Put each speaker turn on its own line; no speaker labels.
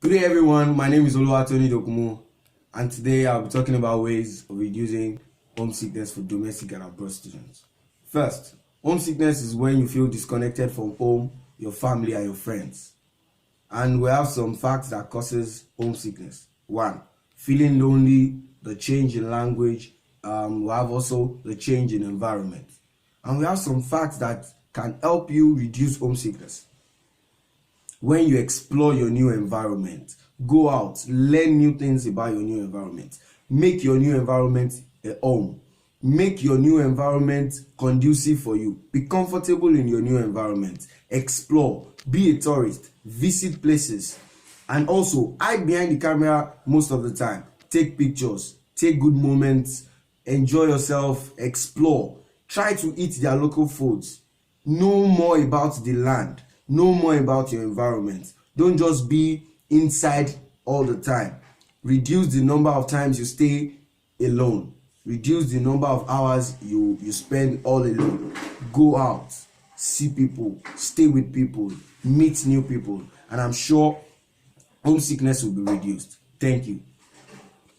Good day everyone, my name is Oluwatoni Dokumu and today I'll be talking about ways of reducing homesickness for domestic and abroad students. First, homesickness is when you feel disconnected from home, your family and your friends. And we have some facts that causes homesickness. 1. Feeling lonely, the change in language, we have also the change in environment. And we have some facts that can help you reduce homesickness. When you explore your new environment, go out, learn new things about your new environment. Make your new environment a home. Make your new environment conducive for you. Be comfortable in your new environment. Explore, be a tourist, visit places, and also hide behind the camera most of the time. Take pictures, take good moments, enjoy yourself, explore. Try to eat their local foods. Know more about the land. Know more about your environment. Don't just be inside all the time. Reduce the number of times you stay alone. Reduce the number of hours you spend all alone. Go out, see people, stay with people, meet new people, and I'm sure homesickness will be reduced. Thank you.